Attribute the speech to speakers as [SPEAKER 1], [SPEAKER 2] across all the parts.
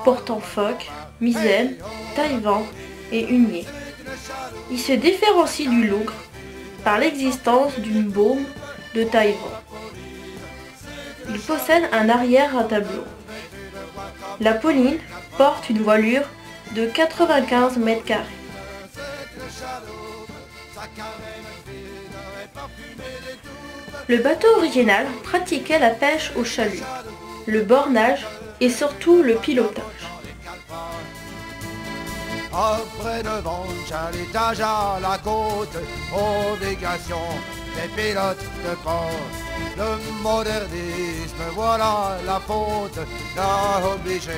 [SPEAKER 1] portant phoque, misaine, taille-vent et hunier. Il se différencie du lougre par l'existence d'une baume de taille-vent. Il possède un arrière à tableau. La Pauline porte une voilure de 95 mètres carrés. Le bateau original pratiquait la pêche au chalut, le bornage et surtout le pilotage.
[SPEAKER 2] Après 9 ans de chalutage à la côte, obligation des pilotes de port. Le modernisme, voilà la faute, l'a obligé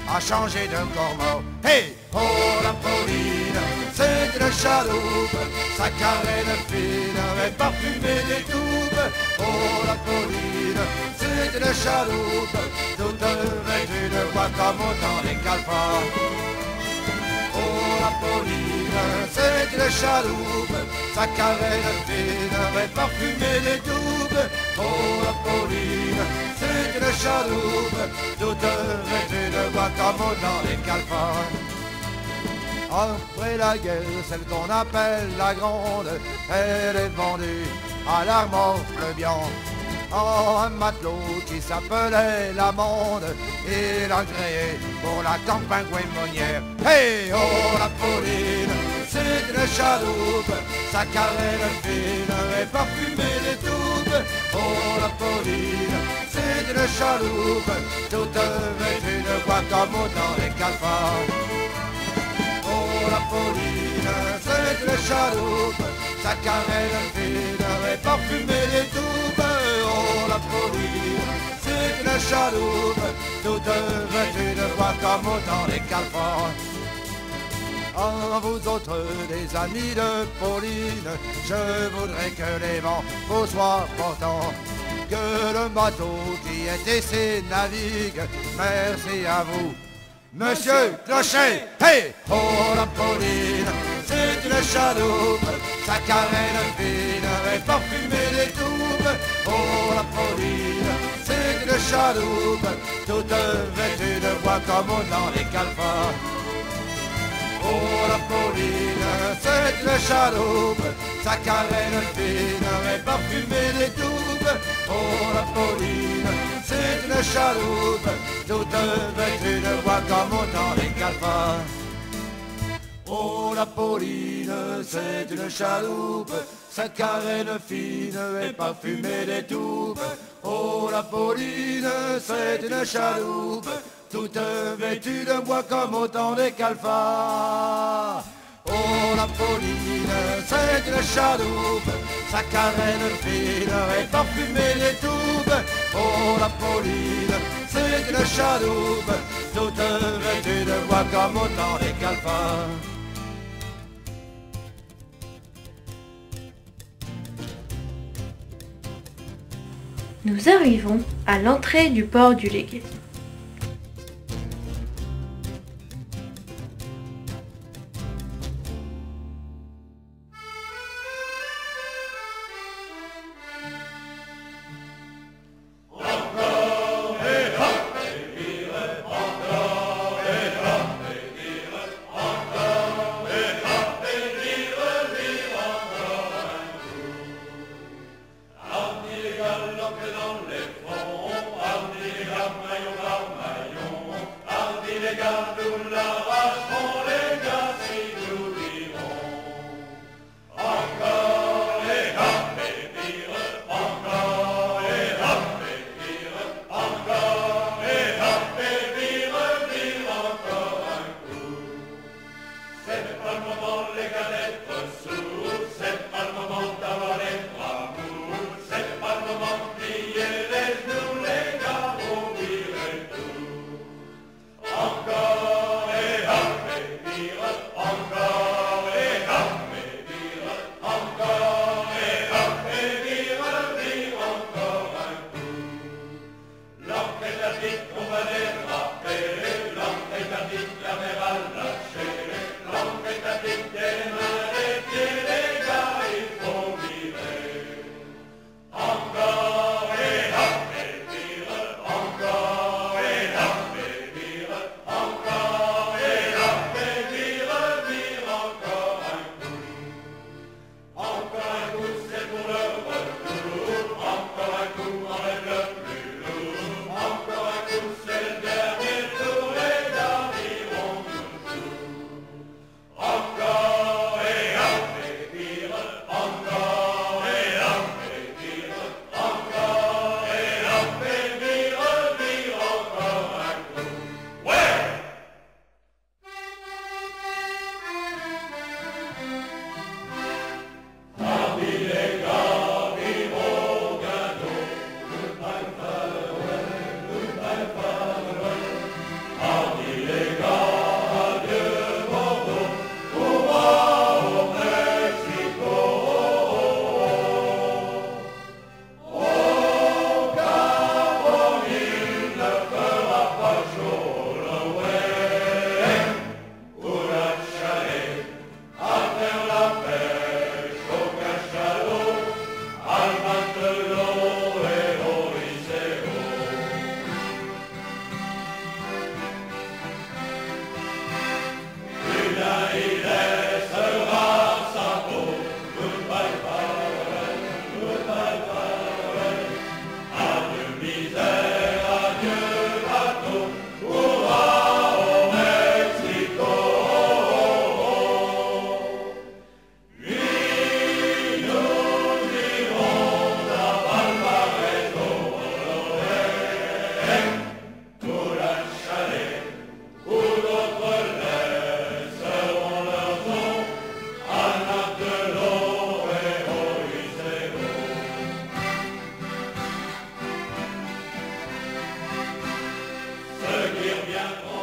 [SPEAKER 2] à changer de corps mort. Hey, oh la Pauline, c'est une chaloupe, sa carène fine et parfumée des toubes. Oh la Pauline, c'est une chaloupe, toute vêtue de bois comme au temps des calfats. Oh la Pauline, c'est une chaloupe, sa carène fine et parfumée des toubes. Oh la Pauline, c'est une chaloupe, toute vêtue de bois comme au temps des calfats. Après la guerre, celle qu'on appelle la Grande, elle est vendue à l'Armor-le Bian. Oh, un matelot qui s'appelait l'Amande, il a créé pour la campagne guémonière. Hey, oh la Pauline, c'est une chaloupe, sa carène fine et parfumée des toubes. Oh la Pauline, c'est une chaloupe, toute vêtue de bois comme au temps des calfats. Oh la Pauline, c'est une chaloupe, sa carène fine et parfumée des toubes. Oh la Pauline, c'est une chaloupe, toute vêtue de bois comme au temps des calfats. À vous autres des amis de Pauline, je voudrais que les vents vous soient portants, que le bateau qui est ici navigue. Merci à vous, Monsieur Clocher. Hey, oh la Pauline, c'est une chaloupe, sa carène fine et parfumée des toubes. Oh la Pauline, c'est une chaloupe, toute vêtue de bois comme au temps des calfats. Oh la Pauline, c'est une chaloupe, sa carène fine et parfumée des toubes. Oh la Pauline, c'est une chaloupe, toute vêtue de bois comme au temps des calfats. Oh la Pauline, c'est une chaloupe, sa carène fine et parfumée des toubes. Oh la Pauline, c'est une chaloupe, toute vêtue de bois comme au temps des calfats. Oh la Pauline, c'est une chaloupe, sa carène fine et parfumée des toubes. Oh la Pauline, c'est une chaloupe, toute vêtue de bois comme au temps des calfats.
[SPEAKER 1] Nous arrivons à l'entrée du port du Légué.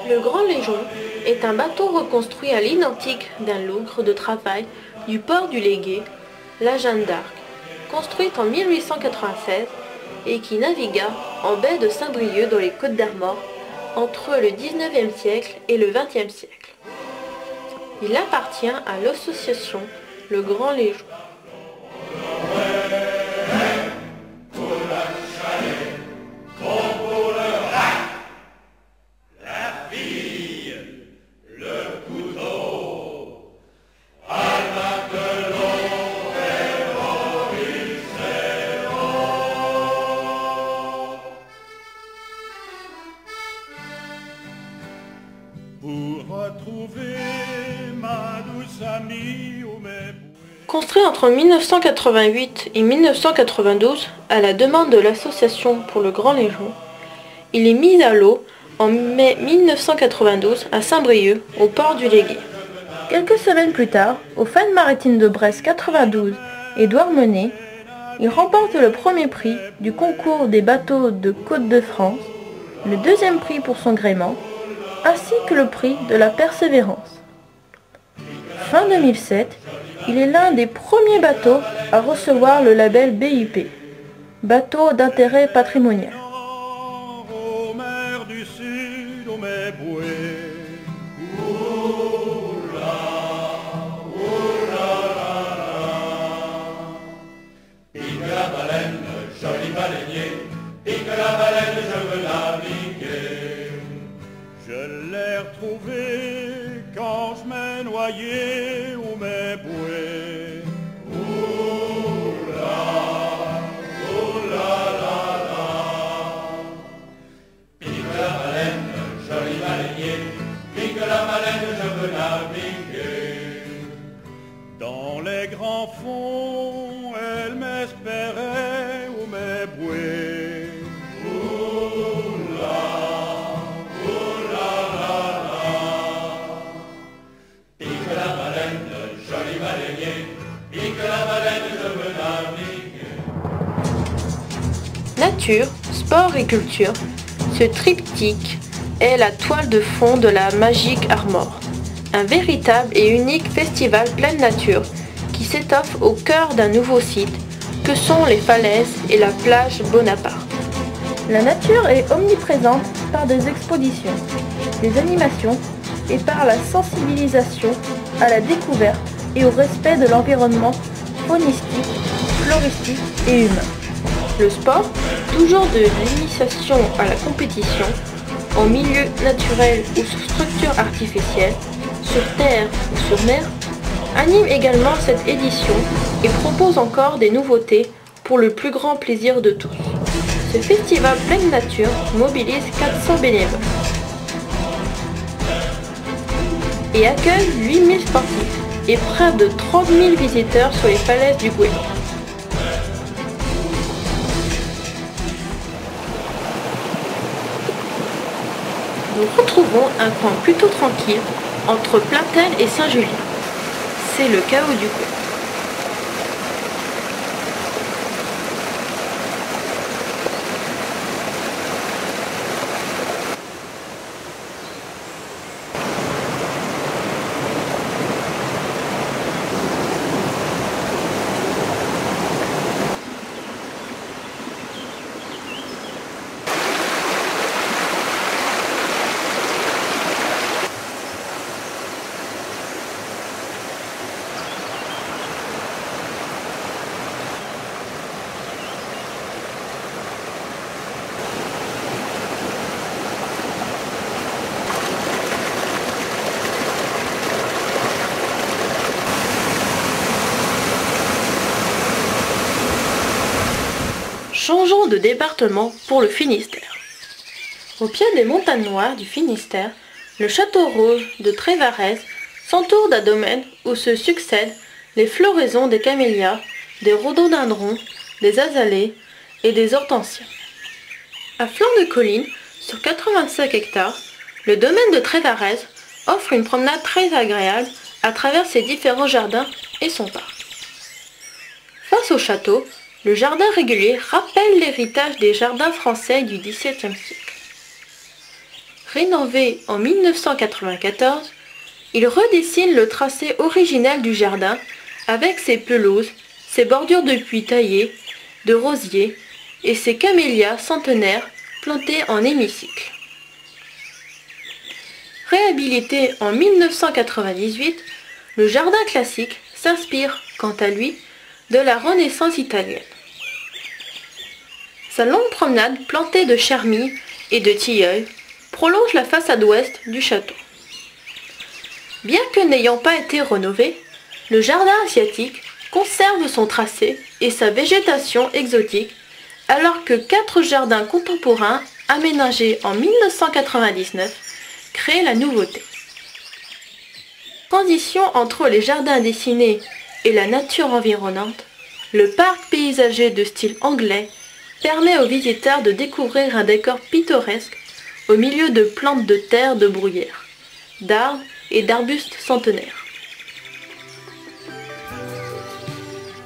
[SPEAKER 1] Le Grand Légion est un bateau reconstruit à l'identique d'un lougre de travail du port du Légué, la Jeanne d'Arc, construite en 1896 et qui navigua en baie de Saint-Brieuc dans les Côtes d'Armor entre le 19e siècle et le 20e siècle. Il appartient à l'association Le Grand Légion. Construit entre 1988 et 1992 à la demande de l'Association pour le Grand Légion, il est mis à l'eau en mai 1992 à Saint-Brieuc, au port du Légué. Quelques semaines plus tard, aux Fêtes maritimes de Brest 92 et Douarnenez, il remporte le premier prix du concours des bateaux de Côte-de-France, le deuxième prix pour son gréement, ainsi que le prix de la Persévérance. Fin 2007, il est l'un des premiers bateaux à recevoir le label BIP, bateau d'intérêt patrimonial.
[SPEAKER 3] Pique la baleine, joli baleinier, pique la baleine, je veux naviguer. Je l'ai retrouvé quand je m'ai noyé ou mes bouées. Oula, oula la la. Pique la baleine, joli baleinier, pique la baleine, je veux naviguer. Dans les grands fonds, elle m'espérait ou mes bouées. Oula, oula la la. Pique la baleine, joli baleinier, pique la baleine, je veux naviguer.
[SPEAKER 1] Nature, sport et culture, ce triptyque est la toile de fond de la Magic Armor, un véritable et unique festival pleine nature qui s'étoffe au cœur d'un nouveau site que sont les falaises et la plage Bonaparte. La nature est omniprésente par des expositions, des animations et par la sensibilisation à la découverte et au respect de l'environnement faunistique, floristique et humain. Le sport, toujours de l'initiation à la compétition, en milieu naturel ou sous structure artificielle, sur terre ou sur mer, anime également cette édition et propose encore des nouveautés pour le plus grand plaisir de tous. Ce festival pleine nature mobilise 400 bénévoles et accueille 8000 sportifs et près de 30 000 visiteurs sur les falaises du Gouet. Nous retrouvons un coin plutôt tranquille entre Plaintel et Saint-Julien. C'est le chaos du Gouet. Changeons de département pour le Finistère. Au pied des montagnes noires du Finistère, le château Rose de Trévarez s'entoure d'un domaine où se succèdent les floraisons des camélias, des rhododendrons, des azalées et des hortensias. À flanc de colline, sur 85 hectares, le domaine de Trévarez offre une promenade très agréable à travers ses différents jardins et son parc. Face au château, le jardin régulier rappelle l'héritage des jardins français du XVIIe siècle. Rénové en 1994, il redessine le tracé originel du jardin avec ses pelouses, ses bordures de puits taillés, de rosiers et ses camélias centenaires plantés en hémicycle. Réhabilité en 1998, le jardin classique s'inspire, quant à lui, de la Renaissance italienne. Sa longue promenade plantée de charmilles et de tilleuls prolonge la façade ouest du château. Bien que n'ayant pas été rénové, le jardin asiatique conserve son tracé et sa végétation exotique, alors que 4 jardins contemporains aménagés en 1999 créent la nouveauté. Transition entre les jardins dessinés et la nature environnante, le parc paysager de style anglais permet aux visiteurs de découvrir un décor pittoresque au milieu de plantes de terre de bruyère, d'arbres et d'arbustes centenaires.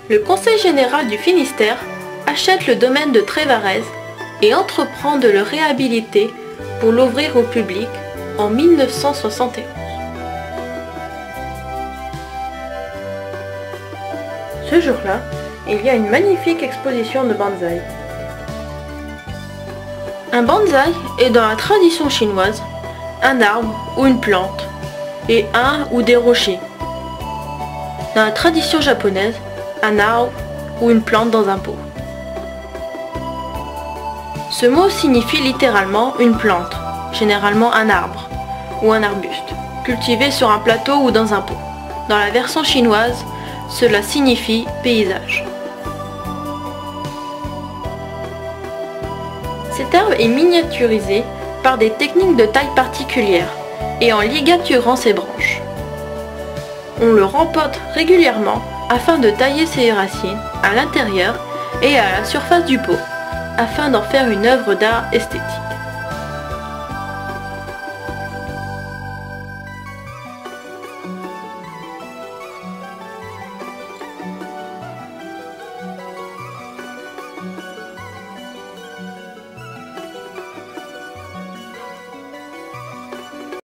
[SPEAKER 1] Le Conseil général du Finistère achète le domaine de Trévarez et entreprend de le réhabiliter pour l'ouvrir au public en 1971. Ce jour-là, il y a une magnifique exposition de bonsaï. Un bonsaï est dans la tradition chinoise un arbre ou une plante et un ou des rochers. Dans la tradition japonaise, un arbre ou une plante dans un pot. Ce mot signifie littéralement une plante, généralement un arbre ou un arbuste, cultivé sur un plateau ou dans un pot. Dans la version chinoise, cela signifie paysage. Cet arbre est miniaturisé par des techniques de taille particulières et en ligaturant ses branches. On le rempote régulièrement afin de tailler ses racines à l'intérieur et à la surface du pot, afin d'en faire une œuvre d'art esthétique.